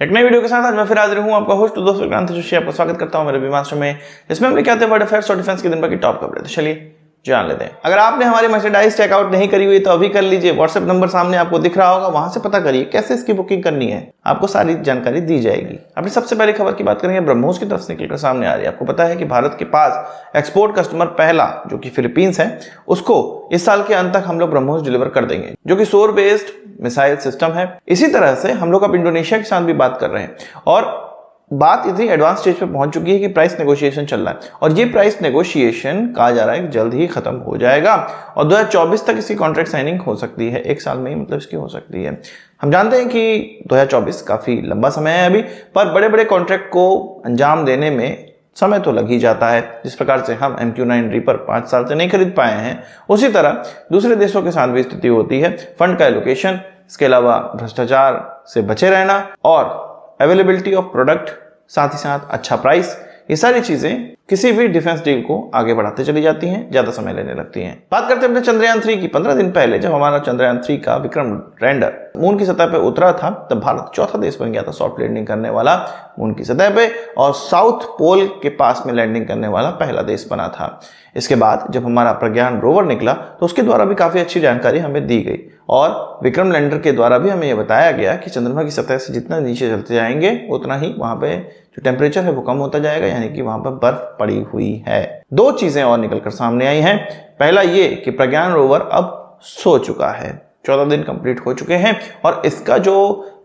एक नई वीडियो के साथ आज मैं फिर हाजिर हूं, आपका होस्ट दोस्त विक्रांत जोशी आपका स्वागत करता हूं मेरे विमाश्रम में, जिसमें हम लेके आते हैं वर्ल्ड अफेयर्स और डिफेंस की दिन भर की टॉप खबरें। तो चलिए जान लेते हैं। अगर आपने हमारी मर्चेंडाइज चेकआउट नहीं करी हुई तो अभी कर लीजिए। व्हाट्सएप नंबर सामने आपको दिख रहा होगा, वहां से पता करिए कैसे इसकी बुकिंग करनी है, आपको सारी जानकारी दी जाएगी। अपनी सबसे पहली खबर की बात करेंगे, ब्रह्मोस की तरफ से निकलकर सामने आ रही है। आपको पता है कि भारत के पास एक्सपोर्ट कस्टमर पहला जो कि फिलीपींस है, उसको इस साल के अंत तक हम लोग ब्रह्मोस डिलीवर कर देंगे, जो कि सौर बेस्ड मिसाइल सिस्टम है। इसी तरह से हम लोग अब इंडोनेशिया के साथ भी बात कर रहे हैं और बात इतनी एडवांस स्टेज पे पहुंच चुकी है कि प्राइस नेगोशिएशन चल रहा है और ये प्राइस नेगोशिएशन कहा जा रहा है कि जल्द ही खत्म हो जाएगा और 2024 तक इसकी कॉन्ट्रैक्ट साइनिंग हो सकती है। एक साल में ही मतलब इसकी हो सकती है। हम जानते हैं कि 2024 काफी लंबा समय है अभी, पर बड़े बड़े कॉन्ट्रैक्ट को अंजाम देने में समय तो लग ही जाता है। जिस प्रकार से हम MQ-9 रीपर 5 साल से नहीं खरीद पाए हैं, उसी तरह दूसरे देशों के साथ भी स्थिति होती है। फंड का एलोकेशन, इसके अलावा भ्रष्टाचार से बचे रहना और अवेलेबिलिटी ऑफ प्रोडक्ट, साथ ही साथ अच्छा प्राइस, ये सारी चीजें किसी भी डिफेंस डील को आगे बढ़ाते चली जाती हैं, ज्यादा समय लेने लगती हैं। बात करते हैं अपने चंद्रयान 3 की। 15 दिन पहले जब हमारा चंद्रयान 3 का विक्रम लैंडर मून की सतह पे उतरा था, तब भारत चौथा देश बन गया था सॉफ्ट लैंडिंग करने वाला मून की सतह पे और साउथ पोल के पास में लैंडिंग करने वाला पहला देश बना था। इसके बाद जब हमारा प्रज्ञान रोवर निकला तो उसके द्वारा भी काफी अच्छी जानकारी हमें दी गई और विक्रम लैंडर के द्वारा भी हमें यह बताया गया कि चंद्रमा की सतह से जितना नीचे चलते जाएंगे उतना ही वहां पे जो टेम्परेचर है वो कम होता जाएगा, यानी कि वहां पर बर्फ पड़ी हुई है। दो चीजें और निकलकर सामने आई हैं। पहला ये कि प्रज्ञान रोवर अब सो चुका है, 14 दिन कंप्लीट हो चुके हैं और इसका जो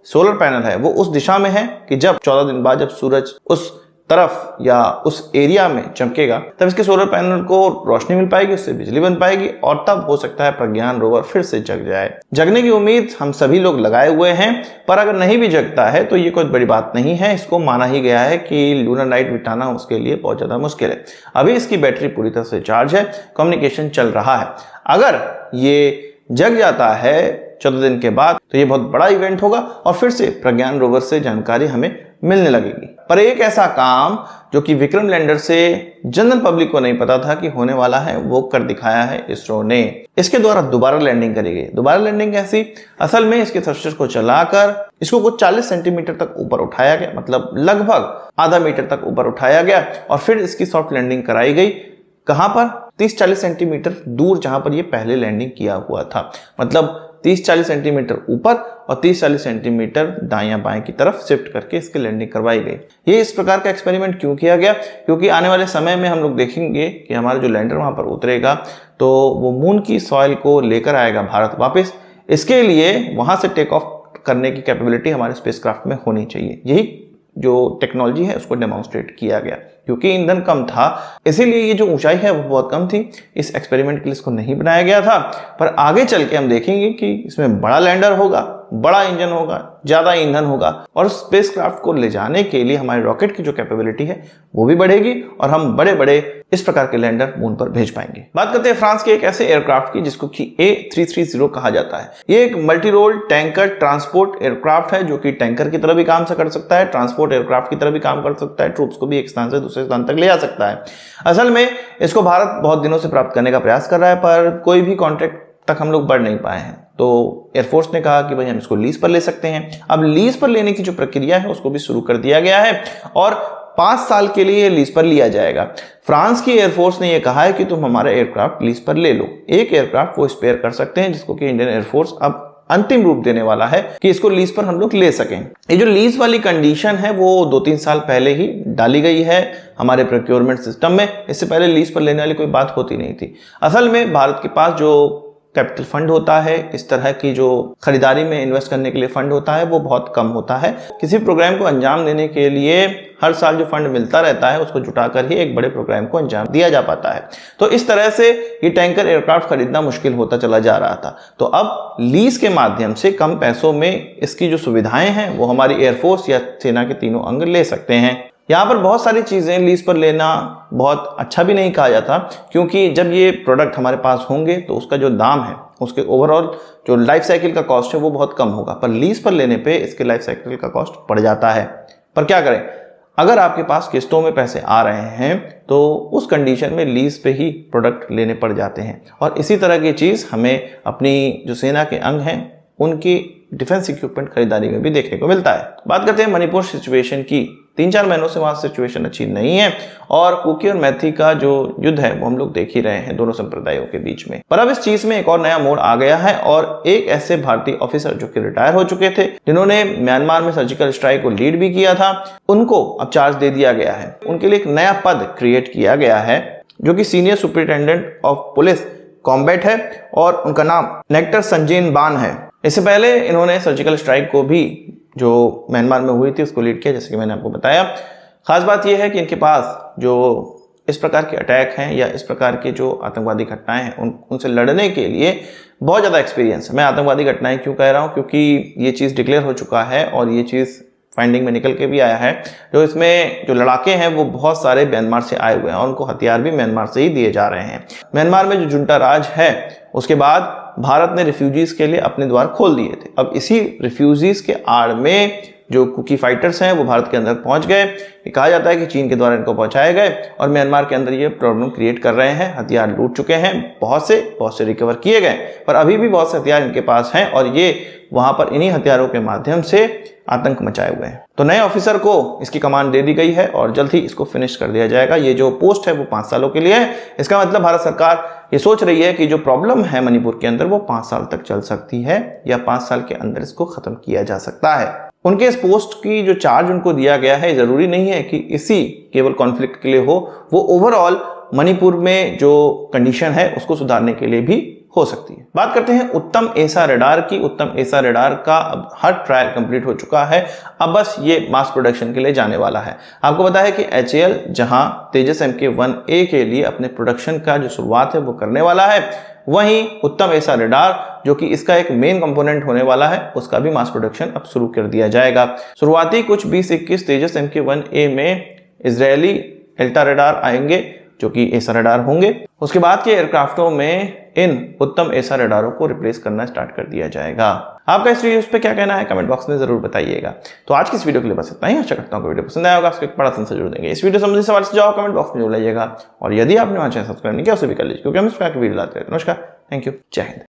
सोलर पैनल है वो उस दिशा में है कि जब 14 दिन बाद जब सूरज उस तरफ या उस एरिया में चमकेगा तब इसके सोलर पैनल को रोशनी मिल पाएगी, उससे बिजली बन पाएगी और तब हो सकता है प्रज्ञान रोवर फिर से जग जाए। जगने की उम्मीद हम सभी लोग लगाए हुए हैं, पर अगर नहीं भी जगता है तो ये कोई बड़ी बात नहीं है। इसको माना ही गया है कि लूनर लाइट बिठाना उसके लिए बहुत ज्यादा मुश्किल है। अभी इसकी बैटरी पूरी तरह से चार्ज है, कम्युनिकेशन चल रहा है। अगर ये जग जाता है 14 दिन के बाद तो ये बहुत बड़ा इवेंट होगा और फिर से प्रज्ञान रोवर से जानकारी हमें मिलने लगेगी। पर एक ऐसा काम जो कि विक्रम लैंडर से जनरल पब्लिक को नहीं पता था कि होने वाला है, वो कर दिखाया है इसरो ने। इसके द्वारा दोबारा लैंडिंग करी गई। दोबारा लैंडिंग कैसी? असल में इसके थ्रस्टर्स को चलाकर इसको कुछ 40 सेंटीमीटर तक ऊपर उठाया गया, मतलब लगभग आधा मीटर तक ऊपर उठाया गया और फिर इसकी सॉफ्ट लैंडिंग कराई गई। कहां पर? 30-40 सेंटीमीटर दूर, जहां पर ये पहले लैंडिंग किया हुआ था। मतलब 30-40 सेंटीमीटर ऊपर और 30-40 सेंटीमीटर दायां बाएं की तरफ शिफ्ट करके इसकी लैंडिंग करवाई गई। ये इस प्रकार का एक्सपेरिमेंट क्यों किया गया? क्योंकि आने वाले समय में हम लोग देखेंगे कि हमारा जो लैंडर वहां पर उतरेगा तो वो मून की सॉइल को लेकर आएगा भारत वापस। इसके लिए वहां से टेक ऑफ करने की कैपेबिलिटी हमारे स्पेसक्राफ्ट में होनी चाहिए। यही जो टेक्नोलॉजी है उसको डेमोन्स्ट्रेट किया गया। क्योंकि ईंधन कम था इसीलिए ये जो ऊंचाई है वो बहुत कम थी, इस एक्सपेरिमेंट के लिए इसको नहीं बनाया गया था। पर आगे चल के हम देखेंगे कि इसमें बड़ा लैंडर होगा, बड़ा इंजन होगा, ज्यादा ईंधन होगा और स्पेसक्राफ्ट को ले जाने के लिए हमारे रॉकेट की जो कैपेबिलिटी है वो भी बढ़ेगी और हम बड़े बड़े इस प्रकार के लैंडर मून पर भेज पाएंगे। बात करते हैं फ्रांस के एक ऐसे एयरक्राफ्ट की जिसको कि A330 कहा जाता है। ये एक multi role tanker transport aircraft है जो कि टैंकर की तरह भी काम कर सकता है, ट्रांसपोर्ट एयरक्राफ्ट की तरह भी काम कर सकता है, ट्रूप्स को भी एक स्थान से दूसरे स्थान तक ले जा सकता है। असल में इसको भारत बहुत दिनों से प्राप्त करने का प्रयास कर रहा है, पर कोई भी कॉन्ट्रैक्ट तक हम लोग बढ़ नहीं पाए हैं। तो एयरफोर्स ने कहा कि भाई हम इसको लीज पर ले सकते हैं। अब लीज पर लेने की जो प्रक्रिया है उसको भी शुरू कर दिया गया है और 5 साल के लिए लीज पर लिया जाएगा। फ्रांस की एयरफोर्स ने यह कहा है कि तुम हमारा एयरक्राफ्ट लीज पर ले लो। एक एयरक्राफ्ट वो स्पेयर कर सकते हैं जिसको कि इंडियन एयरफोर्स अब अंतिम रूप देने वाला है कि इसको लीज पर हम लोग ले सकें। ये जो लीज वाली कंडीशन है वो 2-3 साल पहले ही डाली गई है हमारे प्रोक्योरमेंट सिस्टम में। इससे पहले लीज पर लेने वाली कोई बात होती नहीं थी। असल में भारत के पास जो कैपिटल फंड होता है, इस तरह की जो खरीदारी में इन्वेस्ट करने के लिए फंड होता है वो बहुत कम होता है। किसी प्रोग्राम को अंजाम देने के लिए हर साल जो फंड मिलता रहता है उसको जुटाकर ही एक बड़े प्रोग्राम को अंजाम दिया जा पाता है। तो इस तरह से ये टैंकर एयरक्राफ्ट खरीदना मुश्किल होता चला जा रहा था। तो अब लीज के माध्यम से कम पैसों में इसकी जो सुविधाएं हैं वो हमारी एयरफोर्स या सेना के तीनों अंग ले सकते हैं। यहाँ पर बहुत सारी चीजें लीज पर लेना बहुत अच्छा भी नहीं कहा जाता, क्योंकि जब ये प्रोडक्ट हमारे पास होंगे तो उसका जो दाम है, उसके ओवरऑल जो लाइफ साइकिल का कॉस्ट है वो बहुत कम होगा। पर लीज पर लेने पे इसके लाइफ साइकिल का कॉस्ट बढ़ जाता है। पर क्या करें, अगर आपके पास किस्तों में पैसे आ रहे हैं तो उस कंडीशन में लीज पे ही प्रोडक्ट लेने पड़ जाते हैं। और इसी तरह की चीज हमें अपनी जो सेना के अंग हैं उनकी डिफेंस इक्विपमेंट खरीदारी में भी देखने को मिलता है। बात करते हैं मणिपुर सिचुएशन की। 3-4 महीनों से वहां सिचुएशन अच्छी नहीं है और कुकी और मैथी का जो युद्ध है वो हम लोग देख ही रहे हैं दोनों संप्रदायों के बीच में। पर अब इस चीज में एक और नया मोड़ आ गया है और एक ऐसे भारतीय ऑफिसर जो कि रिटायर हो चुके थे, जिन्होंने म्यांमार में सर्जिकल स्ट्राइक को लीड भी किया था, उनको अब चार्ज दे दिया गया है। उनके लिए एक नया पद क्रिएट किया गया है जो कि senior superintendent of police combat है और उनका नाम नेक्टर संजीन बान है। इससे पहले इन्होंने सर्जिकल स्ट्राइक को भी जो म्यांमार में हुई थी उसको लीड किया, जैसे कि मैंने आपको बताया। खास बात यह है कि इनके पास जो इस प्रकार के अटैक हैं या इस प्रकार के जो आतंकवादी घटनाएं हैं उनसे लड़ने के लिए बहुत ज़्यादा एक्सपीरियंस है। मैं आतंकवादी घटनाएं क्यों कह रहा हूं, क्योंकि ये चीज़ डिक्लेयर हो चुका है और ये चीज़ फाइंडिंग में निकल के भी आया है। जो इसमें जो लड़ाके हैं वो बहुत सारे म्यांमार से आए हुए हैं और उनको हथियार भी म्यांमार से ही दिए जा रहे हैं। म्यांमार में जो जुंटा राज है उसके बाद भारत ने रिफ्यूजीज के लिए अपने द्वार खोल दिए थे। अब इसी रिफ्यूजीज के आड़ में जो कुकी फाइटर्स हैं वो भारत के अंदर पहुंच गए। कहा जाता है कि चीन के द्वारा इनको पहुंचाए गए और म्यांमार के अंदर ये प्रॉब्लम क्रिएट कर रहे हैं। हथियार लूट चुके हैं, बहुत से रिकवर किए गए, पर अभी भी बहुत से हथियार इनके पास हैं और ये वहां पर इन्हीं हथियारों के माध्यम से आतंक मचाए हुए हैं। तो नए ऑफिसर को इसकी कमांड दे दी गई है और जल्द ही इसको फिनिश कर दिया जाएगा। ये जो पोस्ट है वो 5 सालों के लिए है। इसका मतलब भारत सरकार ये सोच रही है कि जो प्रॉब्लम है मणिपुर के अंदर वो 5 साल तक चल सकती है या 5 साल के अंदर इसको खत्म किया जा सकता है। उनके इस पोस्ट की जो चार्ज उनको दिया गया है, जरूरी नहीं है कि इसी केवल कॉन्फ्लिक्ट के लिए हो, वो ओवरऑल मणिपुर में जो कंडीशन है उसको सुधारने के लिए भी हो सकती है। बात करते हैं उत्तम एसा रडार की। उत्तम एसा रडार का अब हर ट्रायल कंप्लीट हो चुका है, अब बस ये मास प्रोडक्शन के लिए जाने वाला है। आपको पता है कि HAL जहां तेजस MK1A के लिए अपने प्रोडक्शन का जो शुरुआत है वो करने वाला है, वहीं उत्तम एसा रडार जो कि इसका एक मेन कंपोनेंट होने वाला है उसका भी मास प्रोडक्शन अब शुरू कर दिया जाएगा। शुरुआती कुछ 20-21 तेजस MK1A में इजरायली एल्टा रडार आएंगे जो कि एसा रडार होंगे। उसके बाद के एयरक्राफ्टों में इन उत्तम एसा रडारों को रिप्लेस करना स्टार्ट कर दिया जाएगा। आपका इस वीडियो पे क्या कहना है कमेंट बॉक्स में जरूर बताइएगा। तो आज की इस वीडियो के लिए बस इतना ही। आशा करता हूँ कि वीडियो पसंद आया होगा, आपको एक बड़ा आंसर जरूर देंगे। इस वीडियो संबंधी सवाल से जवाब कमेंट बॉक्स में जरूर लाइएगा और यदि आपने हमारे चैनल सब्सक्राइब नहीं किया उसे भी कर लीजिए क्योंकि हम इस प्रकार की वीडियो लाते रहते हैं। नमस्कार, थैंक यू, जय हिंद।